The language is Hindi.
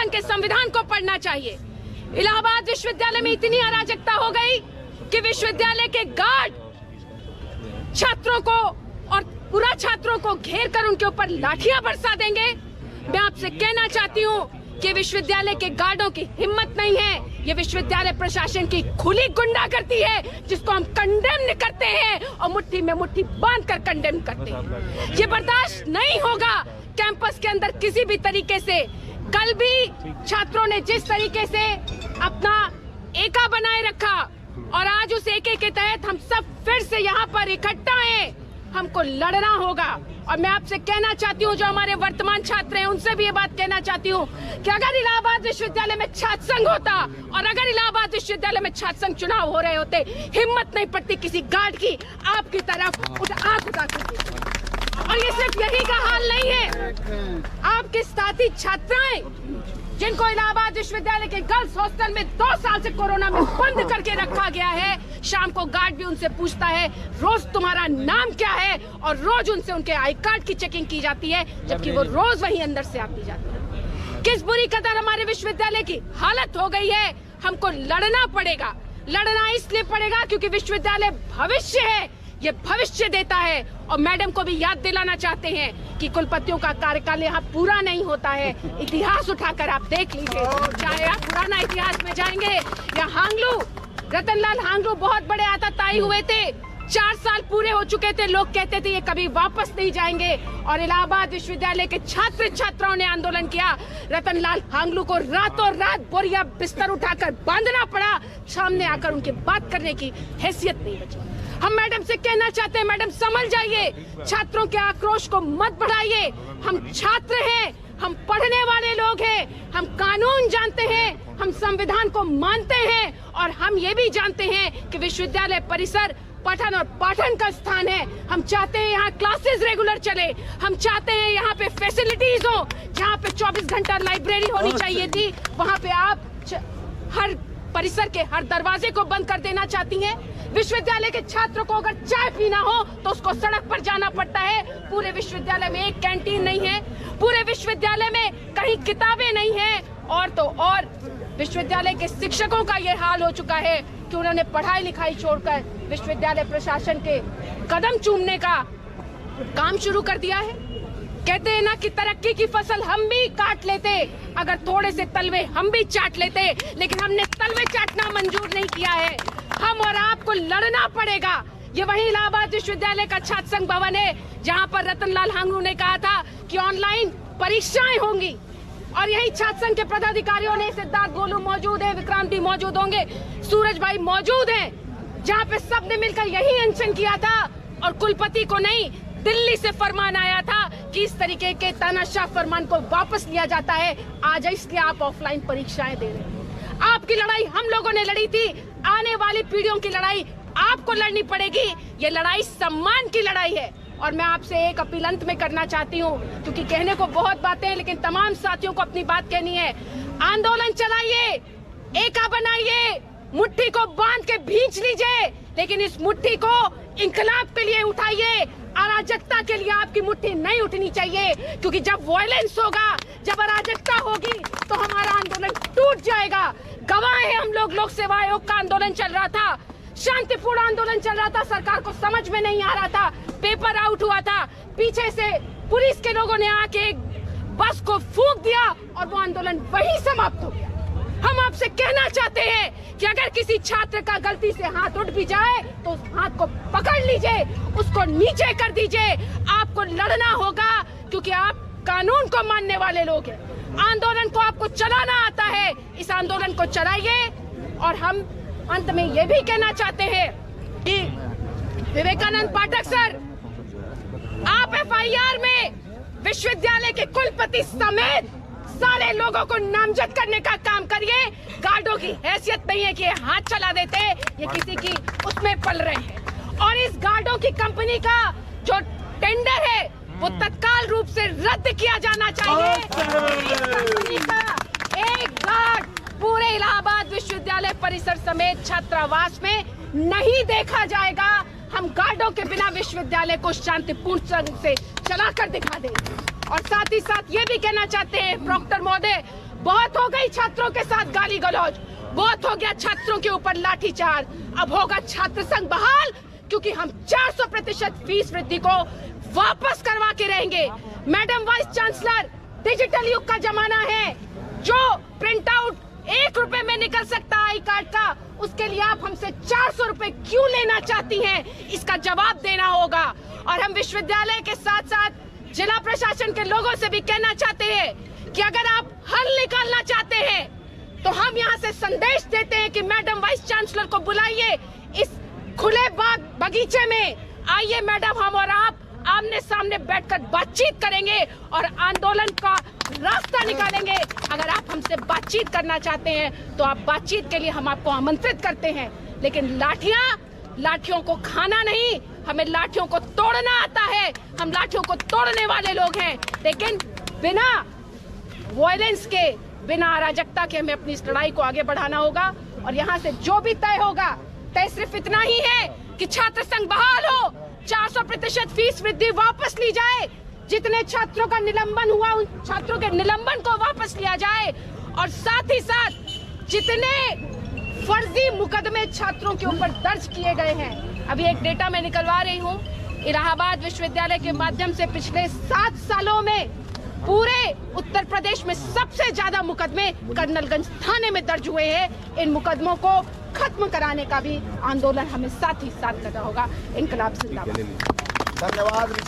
हिंदुस्तान के संविधान को पढ़ना चाहिए। इलाहाबाद विश्वविद्यालय में इतनी अराजकता हो गई कि विश्वविद्यालय के गार्ड छात्रों को और पूरा छात्रों को घेर कर उनके ऊपर लाठियां बरसा देंगे। मैं आपसे कहना चाहती हूँ कि विश्वविद्यालय के गार्डों की हिम्मत नहीं है। ये विश्वविद्यालय प्रशासन की खुली गुंडागर्दी है, जिसको हम कंडेम करते हैं और मुट्ठी में मुट्ठी बांधकर कंडेम करते हैं। ये बर्दाश्त नहीं होगा। कैंपस के अंदर किसी भी तरीके से, कल भी छात्रों ने जिस तरीके से अपना एका बनाए रखा और आज उस एके के तहत हम सब फिर से यहाँ पर इकट्ठा हैं, हमको लड़ना होगा। और मैं आपसे कहना चाहती हूँ, जो हमारे वर्तमान छात्र हैं, उनसे भी ये बात कहना चाहती हूँ कि अगर इलाहाबाद विश्वविद्यालय में छात्र संघ होता और अगर इलाहाबाद विश्वविद्यालय में छात्र संघ चुनाव हो रहे होते, हिम्मत नहीं पड़ती किसी गार्ड की आपकी तरफ आंख उठा कर। और ये सिर्फ यही का हाल नहीं है, आपके साथी छात्राएं जिनको इलाहाबाद विश्वविद्यालय के गर्ल्स हॉस्टल में 2 साल से कोरोना में बंद करके रखा गया है, शाम को गार्ड भी उनसे पूछता है रोज तुम्हारा नाम क्या है, और रोज उनसे उनके आई कार्ड की चेकिंग की जाती है, जबकि वो रोज वहीं अंदर से आती जाती है। किस बुरी कदर हमारे विश्वविद्यालय की हालत हो गई है, हमको लड़ना पड़ेगा। लड़ना इसलिए पड़ेगा क्योंकि विश्वविद्यालय भविष्य है, ये भविष्य देता है। और मैडम को भी याद दिलाना चाहते हैं कि कुलपतियों का कार्यकाल यहाँ पूरा नहीं होता है। इतिहास उठाकर आप देख लीजिए, चाहे आप पुराना इतिहास में जाएंगे या हांगलू, रतनलाल हांगलू बहुत बड़े आतताई हुए थे, 4 साल पूरे हो चुके थे, लोग कहते थे ये कभी वापस नहीं जाएंगे। और इलाहाबाद विश्वविद्यालय के छात्र छात्राओं ने आंदोलन किया, रतनलाल हांगलू को रातों रात बोरिया बिस्तर उठाकर बांधना पड़ा, सामने आकर उनकी बात करने की हैसियत नहीं बची। हम मैडम से कहना चाहते हैं, मैडम समझ जाइए, छात्रों के आक्रोश को मत बढ़ाइए। हम छात्र हैं, हम पढ़ने वाले लोग हैं, हम कानून जानते हैं, हम संविधान को मानते हैं, और हम ये भी जानते हैं कि विश्वविद्यालय परिसर पठन और पाठन का स्थान है। हम चाहते हैं यहाँ क्लासेस रेगुलर चले, हम चाहते हैं यहाँ पे फैसिलिटीज हो, जहाँ पे 24 घंटा लाइब्रेरी होनी चाहिए थी, वहाँ पे आप हर परिसर के हर दरवाजे को बंद कर देना चाहती हैं। विश्वविद्यालय के छात्रों को अगर चाय पीना हो तो उसको सड़क पर जाना पड़ता है। पूरे विश्वविद्यालय में एक कैंटीन नहीं है, पूरे विश्वविद्यालय में कहीं किताबें नहीं है, और तो और विश्वविद्यालय के शिक्षकों का ये हाल हो चुका है कि उन्होंने पढ़ाई लिखाई छोड़कर विश्वविद्यालय प्रशासन के कदम चूमने का काम शुरू कर दिया है। कहते हैं ना कि तरक्की की फसल हम भी काट लेते अगर थोड़े से तलवे हम भी चाट लेते, लेकिन हमने तलवे चाटना मंजूर नहीं किया है। हम और आपको लड़ना पड़ेगा। ये वही इलाहाबाद विश्वविद्यालय का छात्र संघ भवन है जहां पर रतनलाल हांगलू ने कहा था कि ऑनलाइन परीक्षाएं होंगी, और यही छात्र संघ के पदाधिकारियों ने, सिद्धार्थ गोलू मौजूद है, विक्रांत भी मौजूद होंगे, सूरज भाई मौजूद हैं, जहाँ पे सबने मिलकर यही अनशन किया था। और कुलपति को नहीं, दिल्ली से फरमान आया था कि इस तरीके के तानाशाह फरमान को वापस लिया जाता है, आज इसलिए आप ऑफलाइन परीक्षाएं दे रहे हैं। आपकी लड़ाई हम लोगों ने लड़ी थी, आने वाली पीढ़ियों की लड़ाई आपको लड़नी पड़ेगी। ये लड़ाई सम्मान की लड़ाई है। और मैं आपसे एक अपील अंत में करना चाहती हूँ, क्योंकि कहने को बहुत बातें हैं, लेकिन तमाम साथियों को अपनी बात कहनी है। आंदोलन चलाइए, एका बनाइए, मुट्ठी को बांध के भींच लीजिए, लेकिन इस मुट्ठी को इंकलाब के लिए उठाइए। अराजकता के लिए आपकी मुट्ठी नहीं उठनी चाहिए, क्योंकि जब वायलेंस होगा, जब अराजकता होगी, तो हमारा आंदोलन टूट जाएगा। गवाह है हम लोग, लोक सेवा आयोग का आंदोलन चल रहा था, शांतिपूर्ण आंदोलन चल रहा था, सरकार को समझ में नहीं आ रहा था, पेपर आउट हुआ था, पीछे से पुलिस के लोगों ने आके बस को फूंक दिया और वो आंदोलन वहीं समाप्त हो गया। हम आपसे कहना चाहते हैं कि अगर किसी छात्र का गलती से हाथ उठ भी जाए तो उस हाथ को पकड़ लीजिए, उसको नीचे कर दीजिए। आपको लड़ना होगा क्योंकि आप कानून को मानने वाले लोग हैं। आंदोलन को आपको चलाना आता है, इस आंदोलन को चलाइए। और हम अंत में ये भी कहना चाहते हैं कि विवेकानंद पाठक सर, आप FIR में विश्वविद्यालय के कुलपति समेत सारे लोगों को नामजद करने का काम करिए। गार्डों की हैसियत नहीं है कि हाथ चला देते, ये किसी की उसमें पल रहे हैं। और इस गार्डों की कंपनी का जो टेंडर है वो तत्काल रूप से रद्द किया जाना चाहिए। इस कंपनी का एक गार्ड पूरे इलाहाबाद विश्वविद्यालय परिसर समेत छात्रावास में नहीं देखा जाएगा। हम गार्डों के बिना विश्वविद्यालय को शांतिपूर्ण ढंग से चलाकर दिखा देंगे। और साथ ही साथ ये भी कहना चाहते हैं, प्रॉक्टर महोदय, बहुत हो गई छात्रों के साथ गाली गलौज, बहुत हो गया छात्रों के ऊपर लाठीचार्ज। अब होगा छात्र संघ बहाल, क्योंकि हम 400% फीस वृद्धि को वापस करवा के रहेंगे। मैडम वाइस चांसलर, डिजिटल युग का जमाना है, जो प्रिंट आउट 1 रुपए में निकल सकता है आई कार्ड का, उसके लिए आप हमसे 400 रुपए क्यों लेना चाहती हैं? इसका जवाब देना होगा। और हम विश्वविद्यालय के साथ साथ जिला प्रशासन के लोगों से भी कहना चाहते हैं कि अगर आप हल निकालना चाहते हैं तो हम यहाँ से संदेश देते हैं कि मैडम वाइस चांसलर को बुलाइए, इस खुले बगीचे में आइए मैडम, हम और आप आमने सामने बैठकर बातचीत करेंगे और आंदोलन का रास्ता निकालेंगे। अगर आप हमसे बातचीत करना चाहते हैं तो आप बातचीत के लिए हम आपको आमंत्रित करते हैं, लेकिन लाठियों को खाना नहीं, हमें लाठियों को तोड़ना आता है। हम लाठियों को तोड़ने वाले लोग हैं, लेकिन बिना वायलेंस के, बिना अराजकता के हमें अपनी इस लड़ाई को आगे बढ़ाना होगा। और यहाँ से जो भी तय होगा, तय सिर्फ इतना ही है कि छात्र संघ बहाल हो, 400% फीस वृद्धि वापस ली जाए, जितने छात्रों का निलंबन हुआ उन छात्रों के निलंबन को वापस लिया जाए, और साथ ही साथ जितने फर्जी मुकदमे छात्रों के ऊपर दर्ज किए गए हैं, अभी एक डेटा मैं निकलवा रही हूँ, इलाहाबाद विश्वविद्यालय के माध्यम से पिछले 7 सालों में पूरे उत्तर प्रदेश में सबसे ज्यादा मुकदमे कर्नलगंज थाने में दर्ज हुए हैं। इन मुकदमों को खत्म कराने का भी आंदोलन हमें साथ ही साथ करना होगा। इनकलाब जिंदाबाद। धन्यवाद।